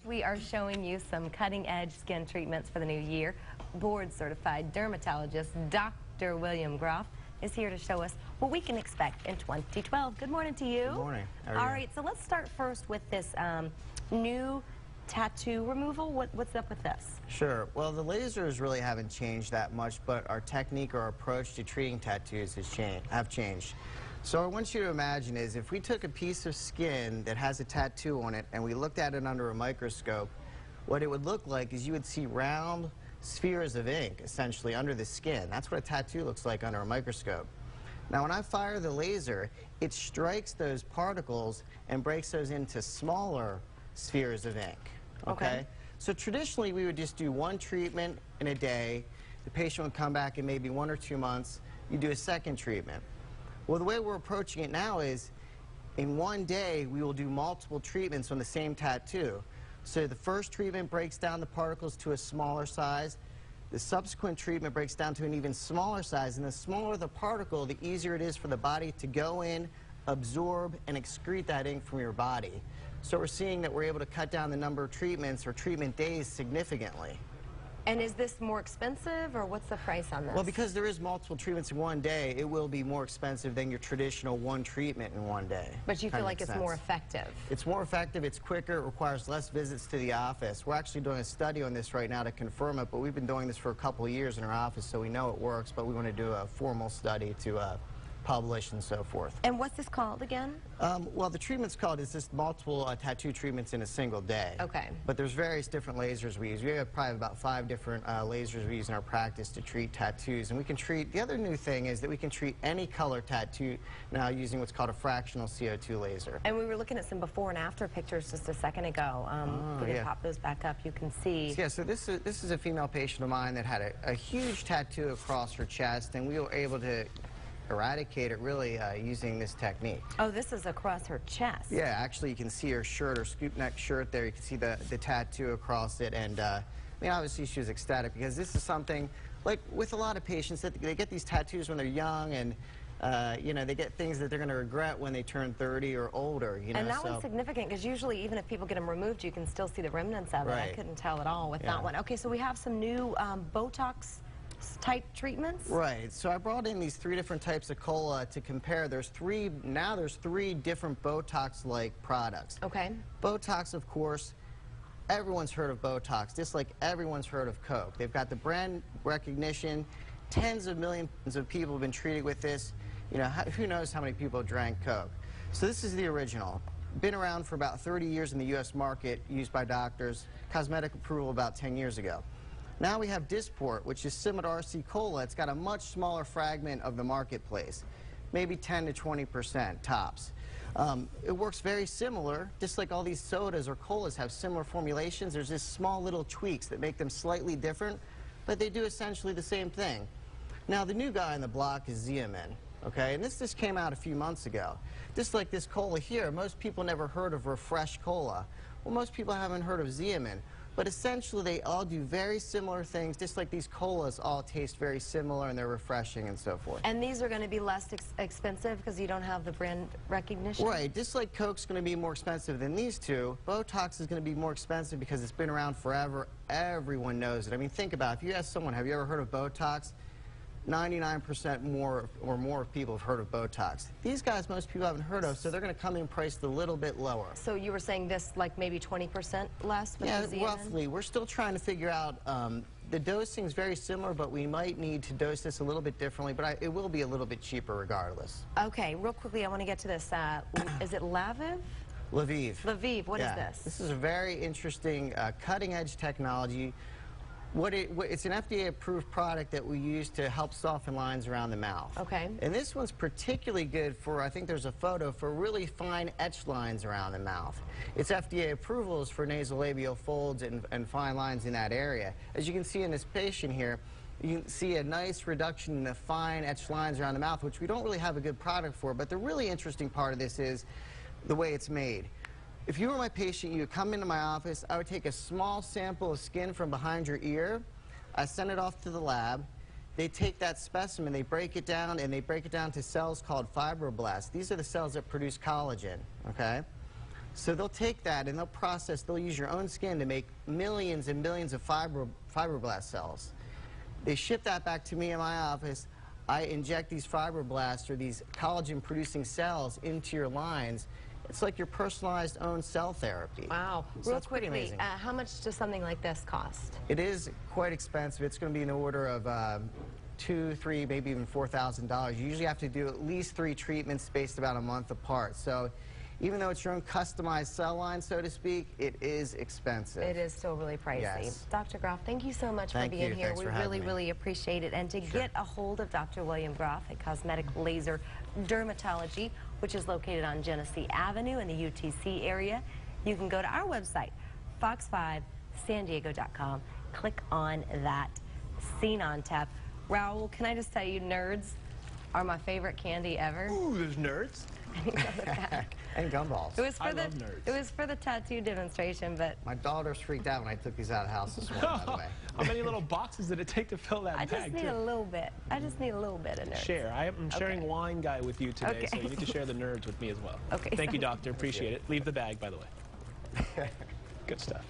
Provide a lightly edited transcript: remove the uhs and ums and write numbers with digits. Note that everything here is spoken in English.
we are showing you some cutting-edge skin treatments for the new year. Board-certified dermatologist Dr. William Groff is here to show us what we can expect in 2012. Good morning to you. Good morning. All right, so let's start first with this new tattoo removal. What's up with this? Sure. Well, the lasers really haven't changed that much, but our technique or approach to treating tattoos have changed. So what I want you to imagine is if we took a piece of skin that has a tattoo on it and we looked at it under a microscope, what it would look like is you would see round spheres of ink essentially under the skin. That's what a tattoo looks like under a microscope. Now when I fire the laser, it strikes those particles and breaks those into smaller spheres of ink. Okay? So traditionally we would just do one treatment in a day. The patient would come back in maybe 1 or 2 months. You do a second treatment. Well, the way we're approaching it now is in one day we will do multiple treatments on the same tattoo. So the first treatment breaks down the particles to a smaller size. The subsequent treatment breaks down to an even smaller size. And the smaller the particle, the easier it is for the body to go in, absorb, and excrete that ink from your body. So we're seeing that we're able to cut down the number of treatments or treatment days significantly. And is this more expensive, or what's the price on this? Well, because there is multiple treatments in one day, it will be more expensive than your traditional one treatment in one day. But you feel like it's more effective? It's more effective, it's quicker, it requires less visits to the office. We're actually doing a study on this right now to confirm it, but we've been doing this for a couple of years in our office, so we know it works, but we want to do a formal study to publish and so forth. And what's this called again? Well, the treatment's called, it's just multiple tattoo treatments in a single day. Okay. But there's various different lasers we use. We have probably about 5 different lasers we use in our practice to treat tattoos. And we can treat, the other new thing is that we can treat any color tattoo now using what's called a fractional CO2 laser. And we were looking at some before and after pictures just a second ago. If we can pop those back up, you can see. Yeah, so this is a female patient of mine that had a huge tattoo across her chest, and we were able to eradicate it really using this technique. Oh, this is across her chest. Yeah, actually you can see her shirt, her scoop neck shirt there. You can see the tattoo across it, and I mean, obviously she was ecstatic because this is something, like with a lot of patients, that they get these tattoos when they're young, and you know, they get things that they're going to regret when they turn 30 or older. You know, and that one's significant because usually even if people get them removed, you can still see the remnants of it. Right. I couldn't tell at all with that one. Okay, so we have some new Botox type treatments? Right. So I brought in these 3 different types of cola to compare. There's 3 different Botox-like products. Okay. Botox, of course, everyone's heard of Botox, just like everyone's heard of Coke. They've got the brand recognition. Tens of millions of people have been treated with this. You know, who knows how many people drank Coke. So this is the original. Been around for about 30 years in the U.S. market, used by doctors. Cosmetic approval about 10 years ago. Now we have Dysport, which is similar to RC Cola. It's got a much smaller fragment of the marketplace, maybe 10 to 20% tops. It works very similar, just like all these sodas or colas have similar formulations. There's just small little tweaks that make them slightly different, but they do essentially the same thing. Now the new guy on the block is Xeomin, okay? And this just came out a few months ago. Just like this cola here, most people never heard of Refresh Cola. Well, most people haven't heard of Xeomin. But essentially, they all do very similar things, just like these colas all taste very similar and they're refreshing and so forth. And these are going to be less expensive because you don't have the brand recognition? Right. Just like Coke's going to be more expensive than these two, Botox is going to be more expensive because it's been around forever. Everyone knows it. I mean, think about it. If you ask someone, have you ever heard of Botox? 99% more or more people have heard of Botox. These guys most people haven't heard of, so they're going to come in priced a little bit lower. So you were saying this like maybe 20% less? Yeah, roughly. We're still trying to figure out, the dosing is very similar, but we might need to dose this a little bit differently, but it will be a little bit cheaper regardless. Okay, real quickly, I want to get to this. Is it Laviv? Laviv. Laviv, what is this? This is a very interesting cutting-edge technology. It's an FDA-approved product that we use to help soften lines around the mouth. Okay. And this one's particularly good for, I think there's a photo, for really fine etched lines around the mouth. Its FDA approval is for nasolabial folds and fine lines in that area. As you can see in this patient here, you can see a nice reduction in the fine etched lines around the mouth, which we don't really have a good product for. But the really interesting part of this is the way it's made. If you were my patient, you would come into my office, I would take a small sample of skin from behind your ear, I send it off to the lab, they take that specimen, they break it down, and they break it down to cells called fibroblasts. These are the cells that produce collagen, okay? So they'll take that and they'll use your own skin to make millions and millions of fibroblast cells. They ship that back to me in my office. I inject these fibroblasts, or these collagen-producing cells, into your lines. It's like your personalized own cell therapy. Wow. So Real quickly, how much does something like this cost? It is quite expensive. It's going to be in the order of $2,000, $3,000, maybe even $4,000. You usually have to do at least 3 treatments spaced about a month apart. So even though it's your own customized cell line, so to speak, it is expensive. It is still really pricey. Yes. Dr. Groff, thank you so much for being here. Thanks We for having me. really appreciate it. And to get a hold of Dr. William Groff at Cosmetic Laser Dermatology, which is located on Genesee Avenue in the UTC area, you can go to our website, fox5sandiego.com. Click on that Scene on tab. Raul, can I just tell you, nerds are my favorite candy ever. Ooh, there's nerds. And gumballs. It was for I love nerds. It was for the tattoo demonstration, but My daughter's freaked out when I took these out of the house this morning, by the way. How many little boxes did it take to fill that I bag? just need a little bit. I just need a little bit of nerds. Share. I'm sharing wine guy with you today, so you need to share the nerds with me as well. Okay. Thank you, doctor. Appreciate it. Leave the bag, by the way. Good stuff.